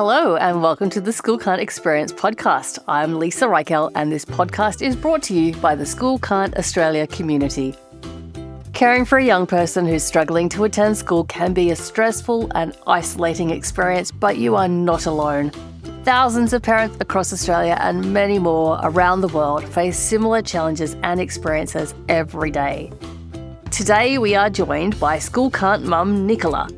Hello and welcome to the School Can't Experience podcast. I'm Leisa Reichelt and this podcast is brought to you by the School Can't Australia community. Caring for a young person who's struggling to attend school can be a stressful and isolating experience, but you are not alone. Thousands of parents across Australia and many more around the world face similar challenges and experiences every day. Today we are joined by School Can't mum Nicola.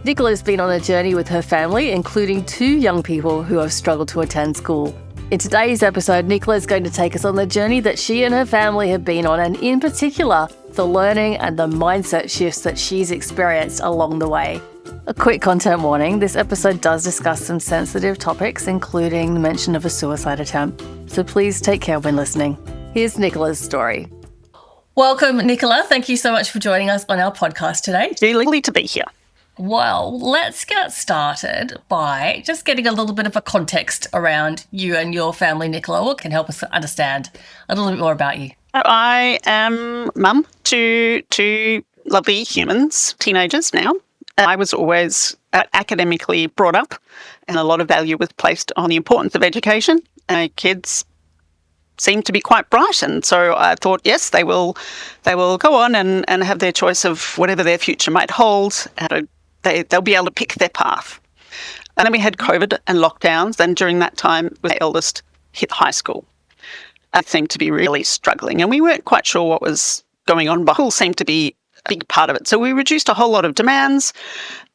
Nicola's been on a journey with her family, including 2 young people who have struggled to attend school. In today's episode, Nicola is going to take us on the journey that she and her family have been on, and in particular, the learning and the mindset shifts that she's experienced along the way. A quick content warning, this episode does discuss some sensitive topics, including the mention of a suicide attempt, so please take care when listening. Here's Nicola's story. Welcome, Nicola. Thank you so much for joining us on our podcast today. Really to be here. Well, let's get started by just getting a little bit of a context around you and your family, Nicola. What can help us understand a little bit more about you? I am mum to 2 lovely humans, teenagers now. I was always academically brought up, and a lot of value was placed on the importance of education. My kids seem to be quite bright, and so I thought, yes, they will go on and have their choice of whatever their future might hold. They'll be able to pick their path. And then we had COVID and lockdowns, and during that time, my eldest hit high school. I seemed to be really struggling, and we weren't quite sure what was going on, but school seemed to be a big part of it. So we reduced a whole lot of demands,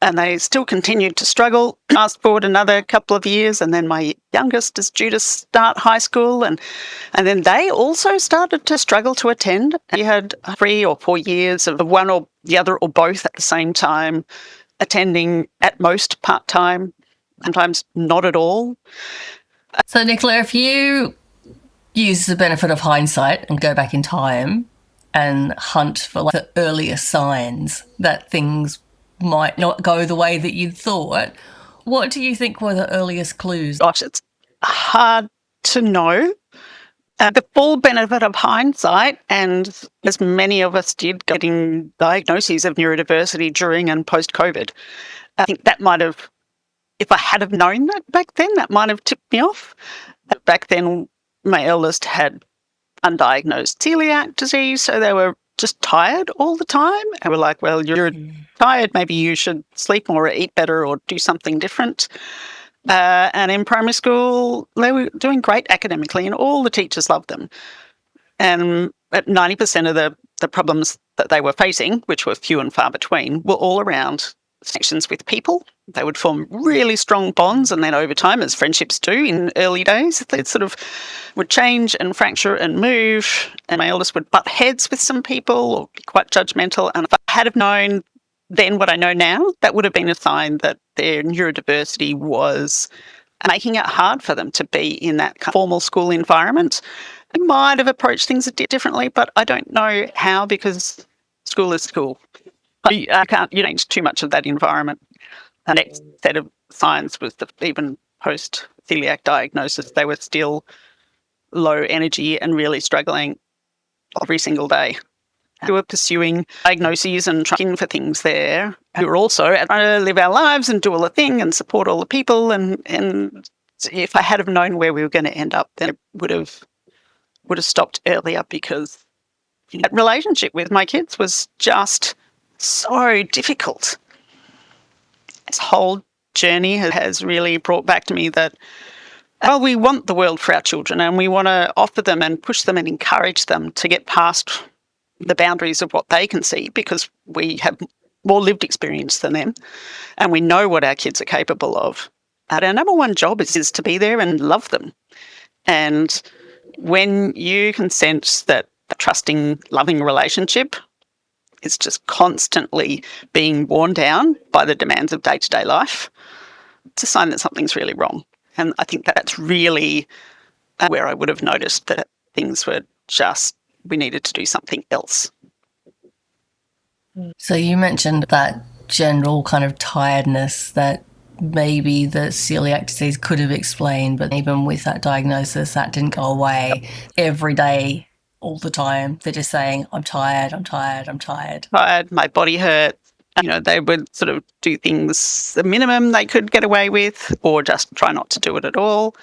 and they still continued to struggle. Fast forward another couple of years, and then my youngest is due to start high school, and then they also started to struggle to attend. We had 3 or 4 years of one or the other or both at the same time, attending at most part-time, sometimes not at all. So, Nicola, if you use the benefit of hindsight and go back in time and hunt for the earliest signs that things might not go the way that you thought, what do you think were the earliest clues? Gosh, it's hard to know. The full benefit of hindsight, and as many of us did, getting diagnoses of neurodiversity during and post-COVID, I think that might have, if I had have known that back then, that might have tipped me off. Back then, my eldest had undiagnosed celiac disease, so they were just tired all the time. And we're like, well, you're tired, maybe you should sleep more or eat better or do something different. And in primary school, they were doing great academically and all the teachers loved them. And 90% of the problems that they were facing, which were few and far between, were all around connections with people. They would form really strong bonds, and then over time, as friendships do in early days, they sort of would change and fracture and move. And my eldest would butt heads with some people or be quite judgmental. And if I had have known then what I know now, that would have been a sign that their neurodiversity was making it hard for them to be in that kind of formal school environment. They might have approached things a bit differently, but I don't know how, because school is school. I can't change too much of that environment. The next set of signs was that even post-celiac diagnosis, they were still low energy and really struggling every single day. Who were pursuing diagnoses and trying for things there, who were also trying to live our lives and do all the thing and support all the people. And if I had have known where we were going to end up, then it would have stopped earlier, because that relationship with my kids was just so difficult. This whole journey has really brought back to me that, well, we want the world for our children, and we want to offer them and push them and encourage them to get past the boundaries of what they can see, because we have more lived experience than them and we know what our kids are capable of. And our number one job is to be there and love them. And when you can sense that a trusting, loving relationship is just constantly being worn down by the demands of day-to-day life, it's a sign that something's really wrong. And I think that's really where I would have noticed that things were just, we needed to do something else. So you mentioned that general kind of tiredness that maybe the celiac disease could have explained, but even with that diagnosis, that didn't go away. Every day, all the time, they're just saying, I'm tired, I'm tired, I'm tired. Tired, my body hurts, They would sort of do things the minimum they could get away with or just try not to do it at all.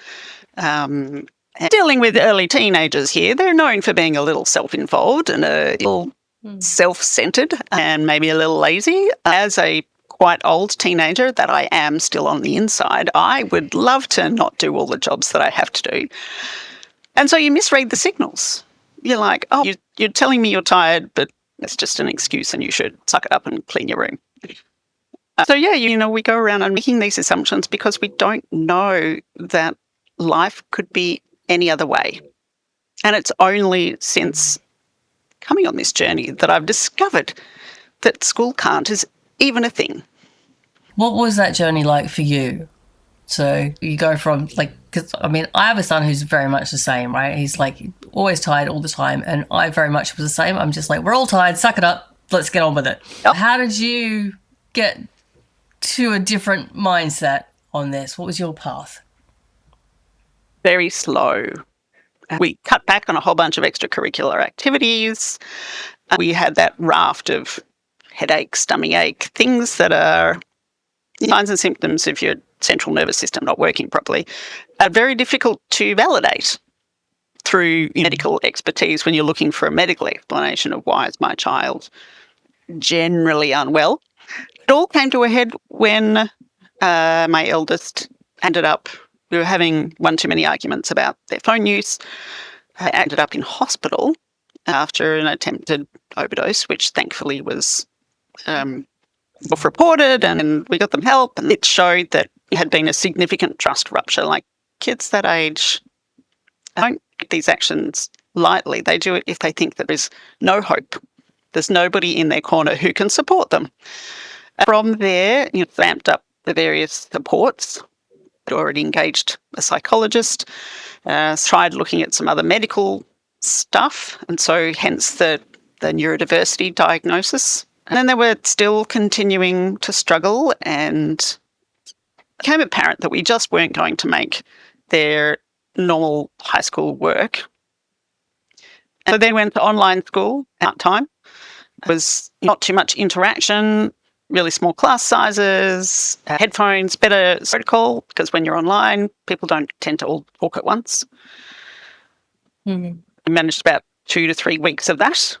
And dealing with early teenagers here, they're known for being a little self-involved and a little self-centred and maybe a little lazy. As a quite old teenager that I am still on the inside, I would love to not do all the jobs that I have to do. And so you misread the signals. You're like, oh, you're telling me you're tired, but it's just an excuse and you should suck it up and clean your room. So, we go around and making these assumptions because we don't know that life could be any other way. And it's only since coming on this journey that I've discovered that school can't is even a thing. What was that journey like for you? So you go from because I have a son who's very much the same, right? He's always tired all the time. And I very much was the same. I'm just like, we're all tired, suck it up, let's get on with it. Yep. How did you get to a different mindset on this? What was your path? Very slow. We cut back on a whole bunch of extracurricular activities. We had that raft of headache, stomach ache, things that are signs and symptoms of your central nervous system not working properly, are very difficult to validate through medical expertise when you're looking for a medical explanation of why is my child generally unwell. It all came to a head when my eldest we were having one too many arguments about their phone use. I ended up in hospital after an attempted overdose, which thankfully was reported, and we got them help, and it showed that it had been a significant trust rupture. Like, kids that age don't take these actions lightly. They do it if they think that there's no hope. There's nobody in their corner who can support them. From there, ramped up the various supports. I'd already engaged a psychologist, tried looking at some other medical stuff, and so hence the neurodiversity diagnosis. And then they were still continuing to struggle, and it became apparent that we just weren't going to make their normal high school work. And so then went to online school part-time. It was not too much interaction, really small class sizes, headphones, better protocol, because when you're online, people don't tend to all talk at once. Mm-hmm. We managed about 2 to 3 weeks of that.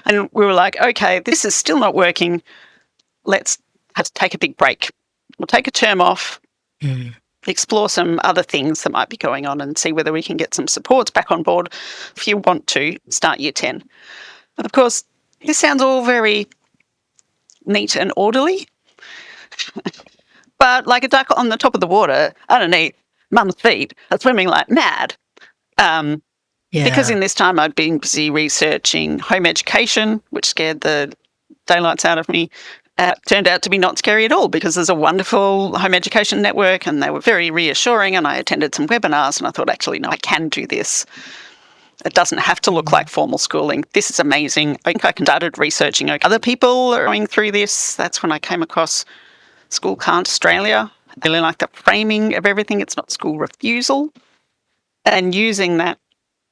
And we were like, okay, this is still not working. Let's have to take a big break. We'll take a term off, explore some other things that might be going on and see whether we can get some supports back on board if you want to start year 10. And of course, this sounds all very neat and orderly, but like a duck on the top of the water, underneath mum's feet, are swimming like mad. Because in this time I'd been busy researching home education, which scared the daylights out of me. Turned out to be not scary at all, because there's a wonderful home education network and they were very reassuring, and I attended some webinars and I thought, actually, no, I can do this. It doesn't have to look like formal schooling. This is amazing. I think I started researching other people are going through this. That's when I came across School Can't Australia. I really like the framing of everything. It's not school refusal. And using that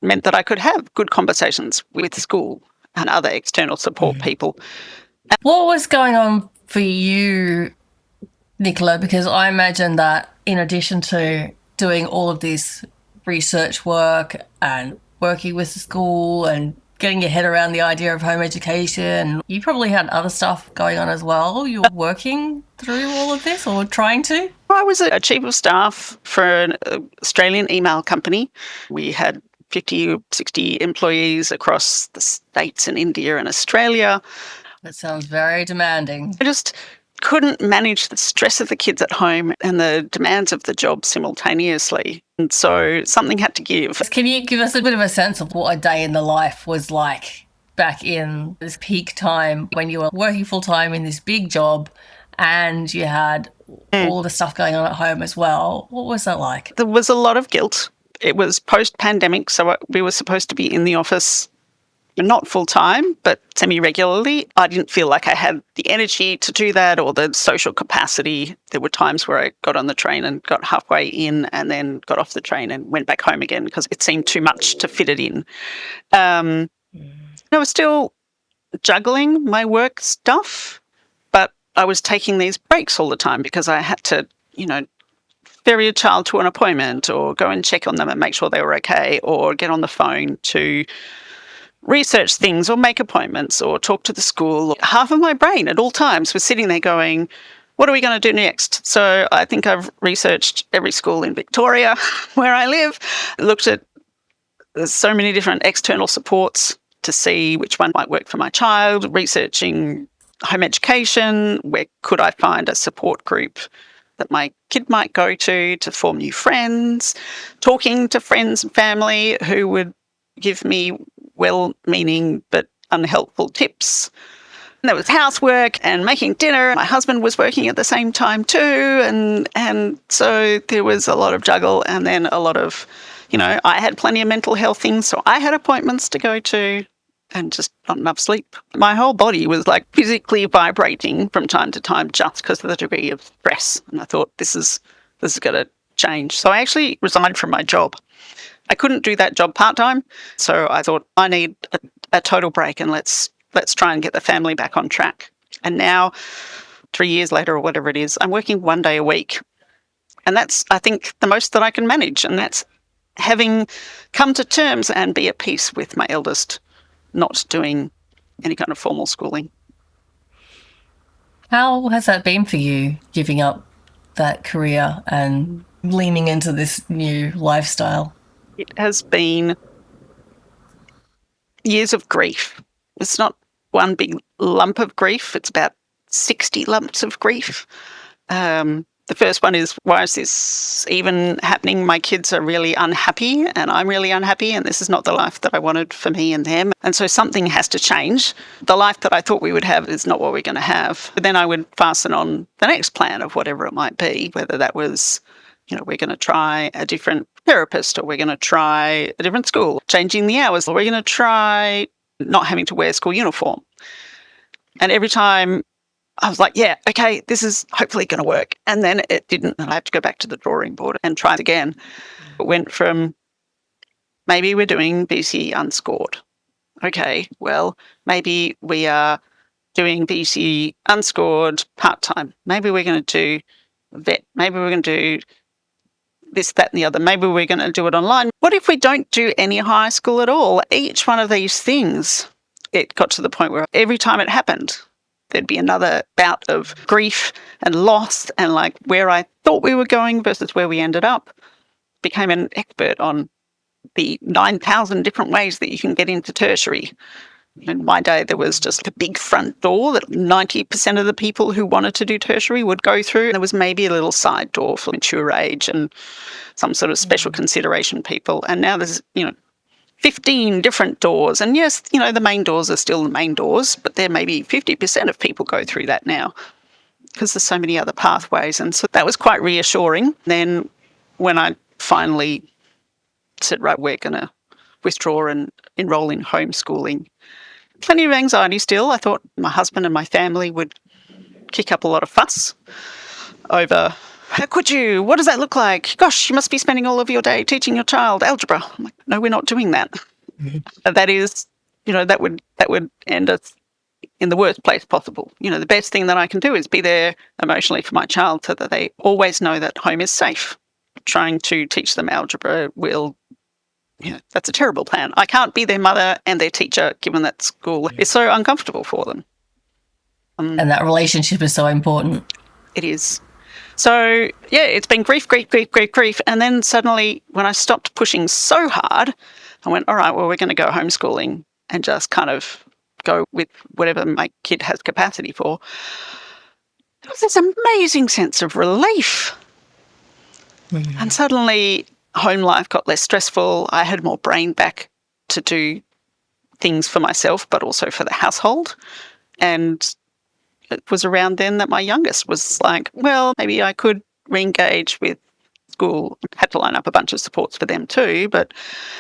meant that I could have good conversations with school and other external support people. What was going on for you, Nicola? Because I imagine that in addition to doing all of this research work and working with the school and getting your head around the idea of home education, you probably had other stuff going on as well. You were working through all of this, or trying to? I was a chief of staff for an Australian email company. We had 50 or 60 employees across the States and India and Australia. That sounds very demanding. I just couldn't manage the stress of the kids at home and the demands of the job simultaneously. And so something had to give. Can you give us a bit of a sense of what a day in the life was like back in this peak time when you were working full-time in this big job and you had all the stuff going on at home as well? What was that like? There was a lot of guilt. It was post-pandemic, so we were supposed to be in the office, not full-time, but semi-regularly. I didn't feel like I had the energy to do that or the social capacity. There were times where I got on the train and got halfway in and then got off the train and went back home again because it seemed too much to fit it in. I was still juggling my work stuff, But I was taking these breaks all the time because I had to, ferry a child to an appointment or go and check on them and make sure they were okay, or get on the phone to research things or make appointments or talk to the school. Half of my brain at all times was sitting there going, what are we going to do next? So I think I've researched every school in Victoria where I live, looked at there's so many different external supports to see which one might work for my child, researching home education, where could I find a support group that my kid might go to form new friends, talking to friends and family who would give me well-meaning but unhelpful tips. And there was housework and making dinner. My husband was working at the same time too, and so there was a lot of juggle, and then a lot of, I had plenty of mental health things, so I had appointments to go to and just not enough sleep. My whole body was like physically vibrating from time to time just because of the degree of stress. And I thought, this is going to change. So I actually resigned from my job. I couldn't do that job part-time, so I thought I need a total break, and let's try and get the family back on track. And now, 3 years later or whatever it is, I'm working 1 day a week. And that's, I think, the most that I can manage. And that's having come to terms and be at peace with my eldest not doing any kind of formal schooling. How has that been for you, giving up that career and leaning into this new lifestyle? It has been years of grief. It's not one big lump of grief. It's about 60 lumps of grief. The first one is, why is this even happening? My kids are really unhappy and I'm really unhappy, and this is not the life that I wanted for me and them. And so something has to change. The life that I thought we would have is not what we're going to have. But then I would fasten on the next plan of whatever it might be, whether that was, we're going to try a different therapist, or we're going to try a different school, changing the hours, or we're going to try not having to wear school uniform. And every time I was like, yeah, okay, this is hopefully going to work. And then it didn't. And I have to go back to the drawing board and try it again. It went from, maybe we're doing BCE unscored. Okay, well, maybe we are doing BCE unscored part-time. Maybe we're going to do vet. Maybe we're going to do this, that, and the other. Maybe we're going to do it online. What if we don't do any high school at all? Each one of these things, it got to the point where every time it happened, there'd be another bout of grief and loss, and like where I thought we were going versus where we ended up. Became an expert on the 9,000 different ways that you can get into tertiary. In my day, there was just a big front door that 90% of the people who wanted to do tertiary would go through. There was maybe a little side door for mature age and some sort of special consideration people. And now there's, 15 different doors. And yes, the main doors are still the main doors, but there maybe 50% of people go through that now because there's so many other pathways. And so that was quite reassuring. Then when I finally said, right, we're going to withdraw and enrol in homeschooling, plenty of anxiety still. I thought my husband and my family would kick up a lot of fuss over, how could you? What does that look like? Gosh, you must be spending all of your day teaching your child algebra. I'm like, no, we're not doing that. Mm-hmm. That is, that would end us in the worst place possible. The best thing that I can do is be there emotionally for my child so that they always know that home is safe. Trying to teach them algebra will, that's a terrible plan. I can't be their mother and their teacher, given that school is so uncomfortable for them. And that relationship is so important. It is. So, yeah, it's been grief. And then suddenly when I stopped pushing so hard, I went, all right, well, we're going to go homeschooling and just kind of go with whatever my kid has capacity for. There was this amazing sense of relief. Mm-hmm. And suddenly home life got less stressful. I had more brain back to do things for myself, but also for the household. And it was around then that my youngest was like, well, maybe I could re-engage with school. Had to line up a bunch of supports for them too, but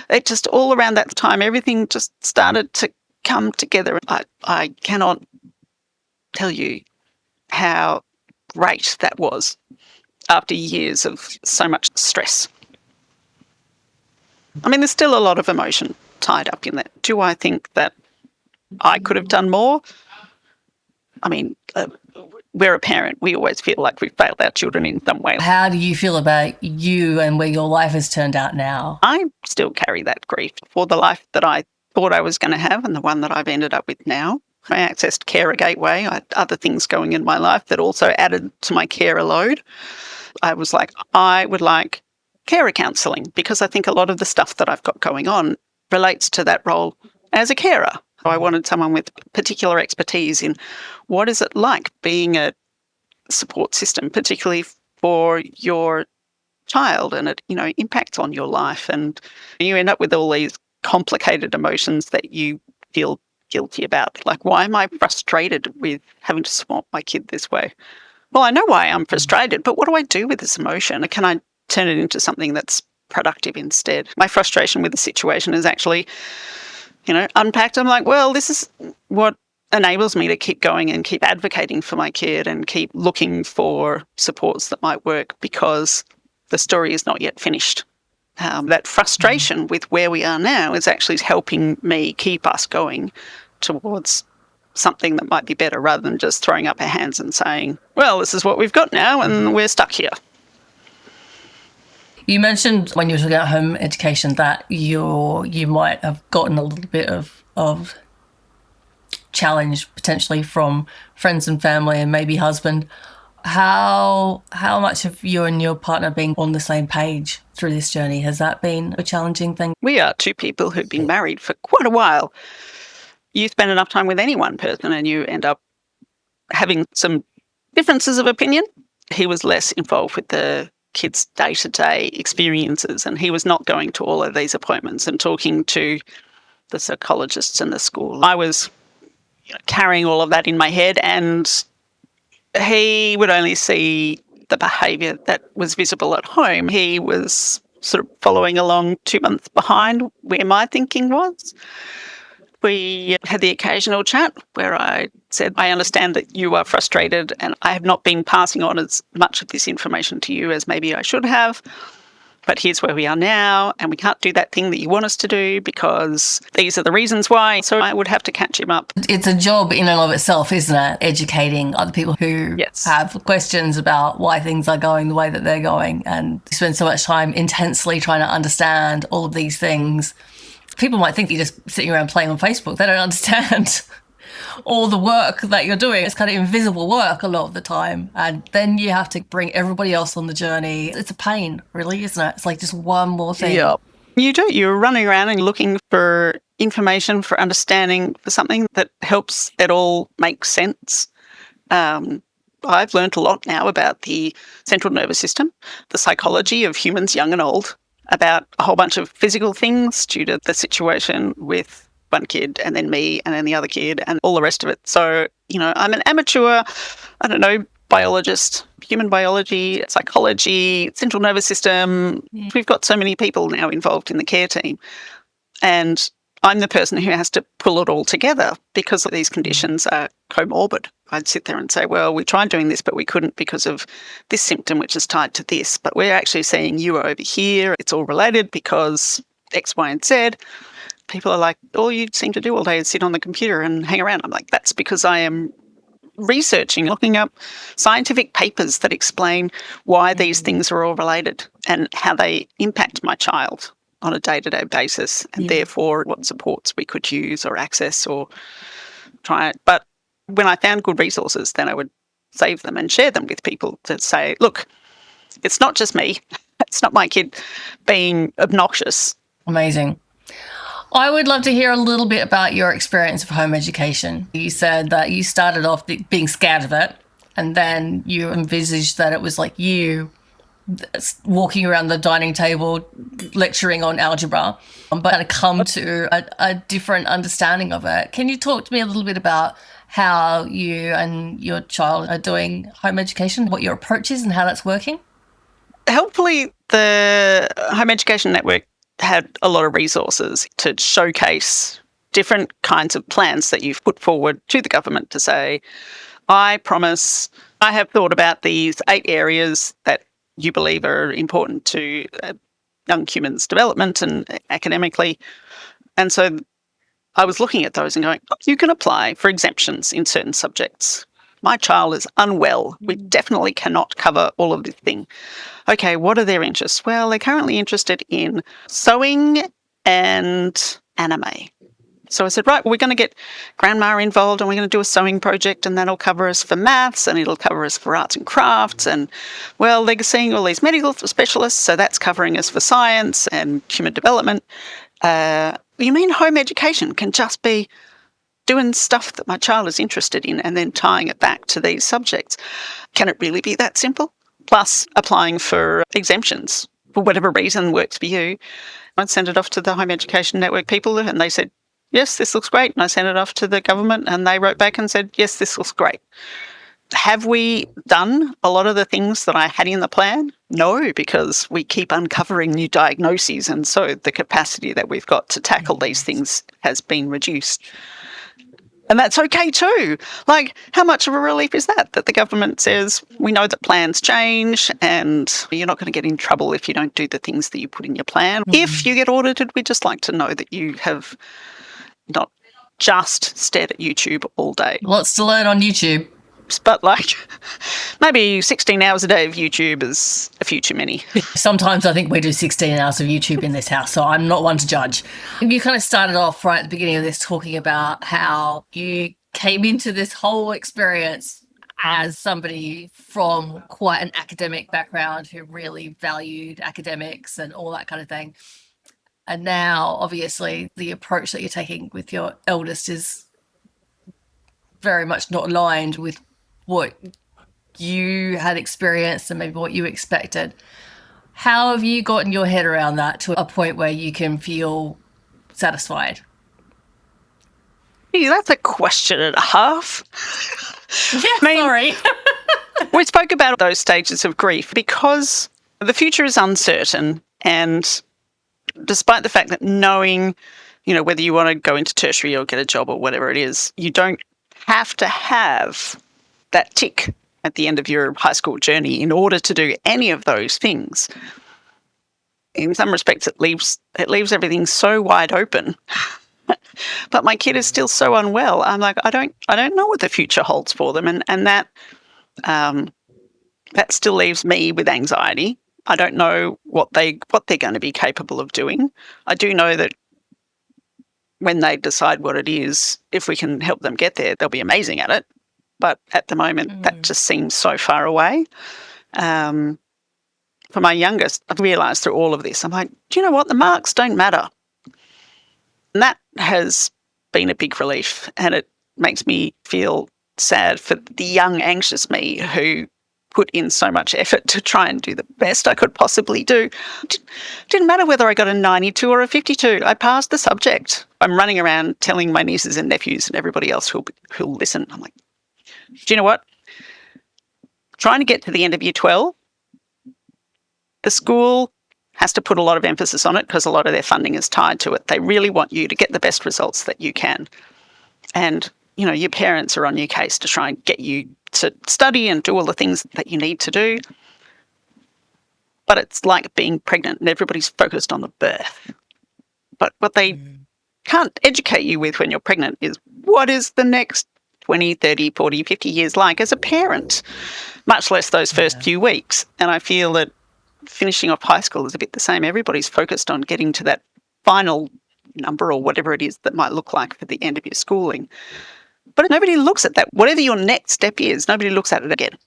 it just all around that time, everything just started to come together. I cannot tell you how great that was after years of so much stress. I mean, there's still a lot of emotion tied up in that. Do I think that I could have done more? I mean, we're a parent. We always feel like we've failed our children in some way. How do you feel about you and where your life has turned out now? I still carry that grief for the life that I thought I was going to have and the one that I've ended up with now. I accessed Carer Gateway. I had other things going in my life that also added to my carer load. I was like, I would like carer counselling because I think a lot of the stuff that I've got going on relates to that role as a carer. I wanted someone with particular expertise in what is it like being a support system, particularly for your child, and it, impacts on your life, and you end up with all these complicated emotions that you feel guilty about. Like, why am I frustrated with having to support my kid this way? Well, I know why I'm frustrated, but what do I do with this emotion? Can I turn it into something that's productive instead? My frustration with the situation is actually, unpacked. I'm like, well, this is what enables me to keep going and keep advocating for my kid and keep looking for supports that might work, because the story is not yet finished. That frustration with where we are now is actually helping me keep us going towards something that might be better, rather than just throwing up our hands and saying, well, this is what we've got now and we're stuck here. You mentioned when you were talking about home education that you might have gotten a little bit of challenge potentially from friends and family and maybe husband. How much have you and your partner been on the same page through this journey? Has that been a challenging thing? We are two people who've been married for quite a while. You spend enough time with any one person and you end up having some differences of opinion. He was less involved with the kids' day-to-day experiences, and he was not going to all of these appointments and talking to the psychologists in the school. I was carrying all of that in my head, and he would only see the behaviour that was visible at home. He was sort of following along 2 months behind where my thinking was. We had the occasional chat where I said, I understand that you are frustrated and I have not been passing on as much of this information to you as maybe I should have, but here's where we are now, and we can't do that thing that you want us to do because these are the reasons why. So I would have to catch him up. It's a job in and of itself, isn't it? Educating other people who have questions about why things are going the way that they're going, and you spend so much time intensely trying to understand all of these things. People might think you're just sitting around playing on Facebook. They don't understand all the work that you're doing. It's kind of invisible work a lot of the time. And then you have to bring everybody else on the journey. It's a pain, really, isn't it? It's like just one more thing. Yeah, you do. You're running around and looking for information, for understanding, for something that helps it all make sense. I've learnt a lot now about the central nervous system, the psychology of humans, young and old, about a whole bunch of physical things due to the situation with one kid and then me and then the other kid and all the rest of it. So, I'm an amateur, biologist, human biology, psychology, central nervous system. Yeah. We've got so many people now involved in the care team. And I'm the person who has to pull it all together because these conditions are comorbid. I'd sit there and say, well, we tried doing this, but we couldn't because of this symptom, which is tied to this. But we're actually seeing you over here. It's all related because X, Y, and Z. People are like, all you seem to do all day is sit on the computer and hang around. I'm like, that's because I am researching, looking up scientific papers that explain why these things are all related and how they impact my child on a day-to-day basis, and therefore what supports we could use or access or try it. But when I found good resources, then I would save them and share them with people to say, look, it's not just me. It's not my kid being obnoxious. Amazing. I would love to hear a little bit about your experience of home education. You said that you started off being scared of it, and then you envisaged that it was like you walking around the dining table lecturing on algebra, but kind of come to a different understanding of it. Can you talk to me a little bit about how you and your child are doing home education, what your approach is and how that's working? Helpfully, the Home Education Network had a lot of resources to showcase different kinds of plans that you've put forward to the government to say, I promise I have thought about these 8 areas that you believe are important to young humans' development and academically. And so I was looking at those and going, you can apply for exemptions in certain subjects. My child is unwell. We definitely cannot cover all of this thing. Okay, what are their interests? Well, they're currently interested in sewing and anime. So I said, right, well, we're going to get grandma involved and we're going to do a sewing project, and that'll cover us for maths and it'll cover us for arts and crafts. And, well, they're seeing all these medical specialists, so that's covering us for science and human development. You mean home education can just be doing stuff that my child is interested in and then tying it back to these subjects? Can it really be that simple? Plus applying for exemptions for whatever reason works for you. I'd send it off to the Home Education Network people and they said, yes, this looks great. And I sent it off to the government and they wrote back and said, yes, this looks great. Have we done a lot of the things that I had in the plan? No, because we keep uncovering new diagnoses, and so the capacity that we've got to tackle these things has been reduced. And that's okay too. Like, how much of a relief is that the government says, we know that plans change and you're not going to get in trouble if you don't do the things that you put in your plan. If you get audited, we'd just like to know that you have not just stared at YouTube all day. Lots to learn on YouTube. But maybe 16 hours a day of YouTube is a few too many. Sometimes I think we do 16 hours of YouTube in this house, so I'm not one to judge. You kind of started off right at the beginning of this talking about how you came into this whole experience as somebody from quite an academic background who really valued academics and all that kind of thing. And now, obviously, the approach that you're taking with your eldest is very much not aligned with what you had experienced and maybe what you expected. How have you gotten your head around that to a point where you can feel satisfied? Yeah, that's a question and a half. Yeah, sorry. We spoke about those stages of grief because the future is uncertain, and despite the fact that knowing, whether you want to go into tertiary or get a job or whatever it is, you don't have to have that tick at the end of your high school journey in order to do any of those things. In some respects, it leaves everything so wide open. But my kid is still so unwell. I'm like, I don't know what the future holds for them, and that still leaves me with anxiety. I don't know what they're going to be capable of doing. I do know that when they decide what it is, if we can help them get there, they'll be amazing at it. But at the moment, that just seems so far away. For my youngest, I've realised through all of this, I'm like, do you know what? The marks don't matter. And that has been a big relief, and it makes me feel sad for the young, anxious me who put in so much effort to try and do the best I could possibly do. It didn't matter whether I got a 92 or a 52. I passed the subject. I'm running around telling my nieces and nephews and everybody else who'll listen. I'm like, do you know what? Trying to get to the end of year 12, the school has to put a lot of emphasis on it because a lot of their funding is tied to it. They really want you to get the best results that you can. And, your parents are on your case to try and get you to study and do all the things that you need to do. But it's like being pregnant and everybody's focused on the birth. But what they can't educate you with when you're pregnant is what is the next 20, 30, 40, 50 years like as a parent, much less those first few weeks. And I feel that finishing off high school is a bit the same. Everybody's focused on getting to that final number or whatever it is that might look like for the end of your schooling. But nobody looks at that. Whatever your next step is, nobody looks at it again.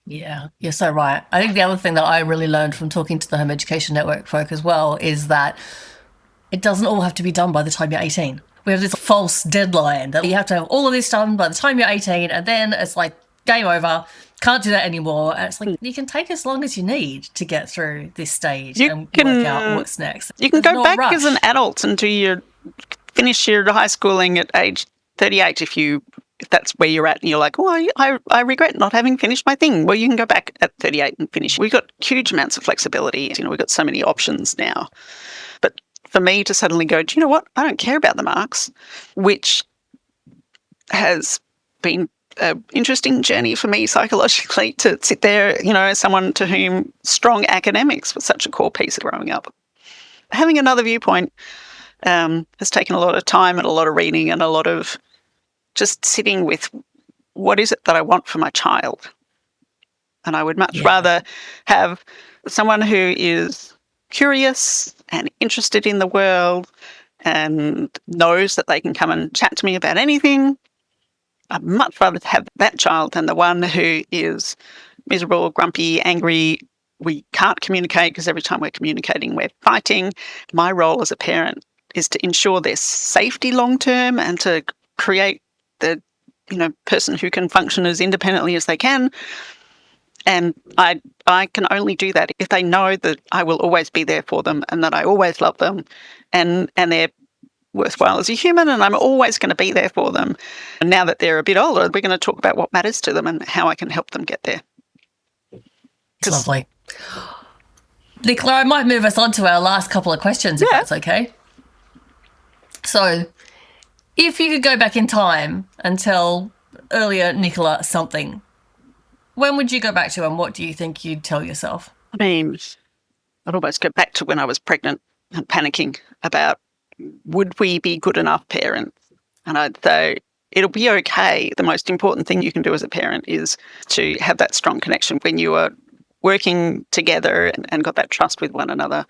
Yeah, you're so right. I think the other thing that I really learned from talking to the Home Education Network folk as well is that it doesn't all have to be done by the time you're 18. We have this false deadline that you have to have all of this done by the time you're 18, and then it's like game over, can't do that anymore. And it's like you can take as long as you need to get through this stage and work out what's next. You can go back as an adult and finish your high schooling at age 38 if that's where you're at and you're like, oh, I regret not having finished my thing. Well, you can go back at 38 and finish. We've got huge amounts of flexibility. We've got so many options now. But for me to suddenly go, do you know what? I don't care about the marks, which has been an interesting journey for me psychologically to sit there, as someone to whom strong academics was such a core piece of growing up. Having another viewpoint has taken a lot of time and a lot of reading and a lot of just sitting with what is it that I want for my child. And I would much rather have someone who is curious and interested in the world and knows that they can come and chat to me about anything. I'd much rather have that child than the one who is miserable, grumpy, angry. We can't communicate because every time we're communicating, we're fighting. My role as a parent is to ensure their safety long term and to create the person who can function as independently as they can. And I can only do that if they know that I will always be there for them and that I always love them and they're worthwhile as a human and I'm always going to be there for them. And now that they're a bit older, we're going to talk about what matters to them and how I can help them get there. It's lovely. Nicola, I might move us on to our last couple of questions, if that's okay. So, if you could go back in time and tell earlier Nicola something, when would you go back to and what do you think you'd tell yourself? I mean, I'd almost go back to when I was pregnant and panicking about would we be good enough parents? And I'd say it'll be okay. The most important thing you can do as a parent is to have that strong connection when you are working together and got that trust with one another.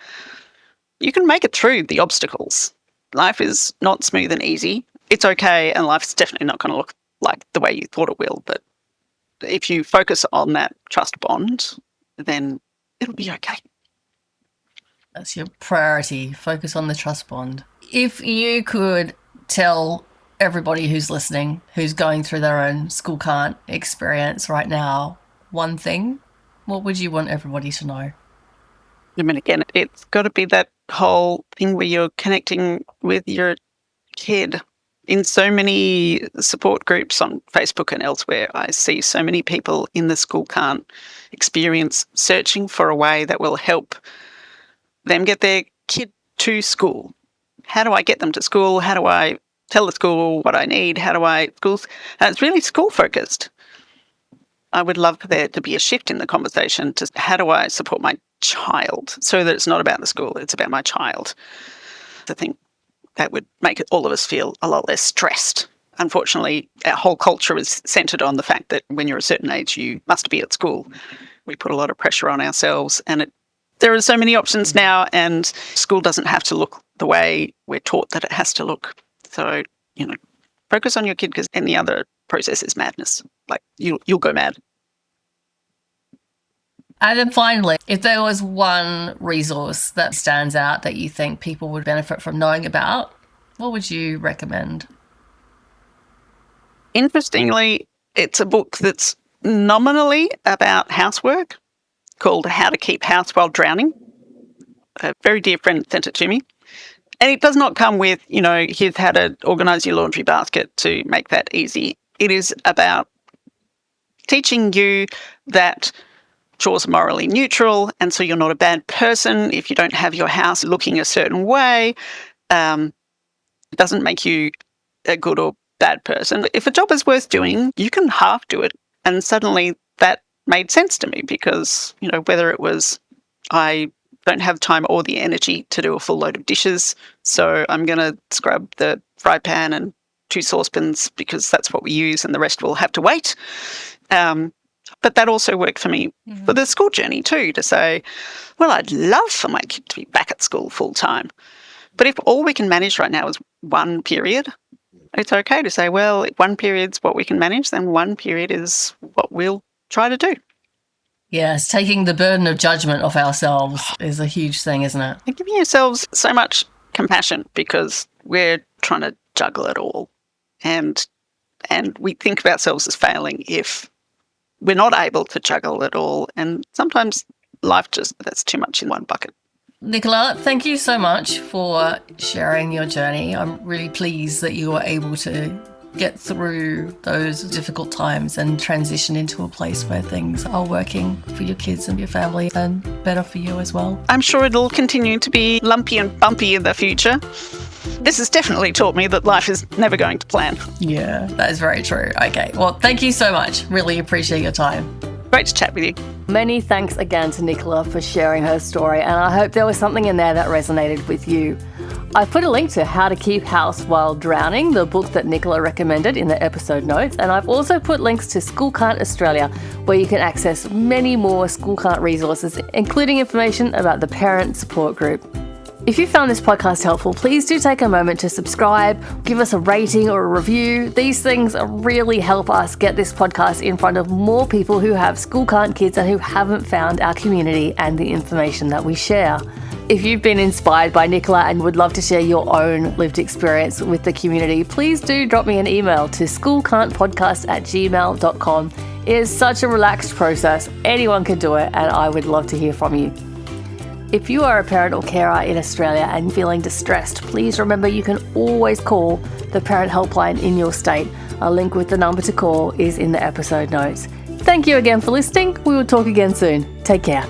You can make it through the obstacles. Life is not smooth and easy. It's okay, and life's definitely not going to look like the way you thought it will. But if you focus on that trust bond, then it'll be okay. That's your priority. Focus on the trust bond. If you could tell everybody who's listening, who's going through their own school can't experience right now, one thing, what would you want everybody to know? I mean, again, it's got to be that whole thing where you're connecting with your kid. In so many support groups on Facebook and elsewhere, I see so many people in the school can't experience searching for a way that will help them get their kid to school. How do I get them to school? How do I tell the school what I need? It's really school focused. I would love for there to be a shift in the conversation to how do I support my child so that it's not about the school, it's about my child. I think that would make all of us feel a lot less stressed. Unfortunately, our whole culture is centred on the fact that when you're a certain age, you must be at school. We put a lot of pressure on ourselves and there are so many options now and school doesn't have to look the way we're taught that it has to look. So, focus on your kid because any other process is madness. Like, you'll go mad. And then finally, if there was one resource that stands out that you think people would benefit from knowing about, what would you recommend? Interestingly, it's a book that's nominally about housework called How to Keep House While Drowning. A very dear friend sent it to me. And it does not come with, here's how to organise your laundry basket to make that easy. It is about teaching you that chores are morally neutral, and so you're not a bad person if you don't have your house looking a certain way. It doesn't make you a good or bad person. If a job is worth doing, you can half do it. And suddenly that made sense to me because, whether it was I don't have time or the energy to do a full load of dishes, so I'm going to scrub the fry pan and 2 saucepans because that's what we use and the rest will have to wait. But that also worked for me for the school journey too, to say, well, I'd love for my kid to be back at school full time. But if all we can manage right now is one period, it's okay to say, well, if one period's what we can manage, then one period is what we'll try to do. Yes, taking the burden of judgment off ourselves is a huge thing, isn't it? And giving yourselves so much compassion because we're trying to juggle it all. And we think of ourselves as failing if we're not able to juggle it all. And sometimes life that's too much in one bucket. Nicola, thank you so much for sharing your journey. I'm really pleased that you were able to get through those difficult times and transition into a place where things are working for your kids and your family and better for you as well. I'm sure it'll continue to be lumpy and bumpy in the future. This has definitely taught me that life is never going to plan. Yeah, that is very true. Okay, well, thank you so much. Really appreciate your time. Great to chat with you. Many thanks again to Nicola for sharing her story, and I hope there was something in there that resonated with you. I've put a link to How to Keep House While Drowning, the book that Nicola recommended, in the episode notes. And I've also put links to School Can't Australia, where you can access many more School Can't resources, including information about the parent support group. If you found this podcast helpful, please do take a moment to subscribe, give us a rating or a review. These things really help us get this podcast in front of more people who have School Can't kids and who haven't found our community and the information that we share. If you've been inspired by Nicola and would love to share your own lived experience with the community, please do drop me an email to schoolcan'tpodcast@gmail.com. It is such a relaxed process. Anyone can do it, and I would love to hear from you. If you are a parent or carer in Australia and feeling distressed, please remember you can always call the parent helpline in your state. A link with the number to call is in the episode notes. Thank you again for listening. We will talk again soon. Take care.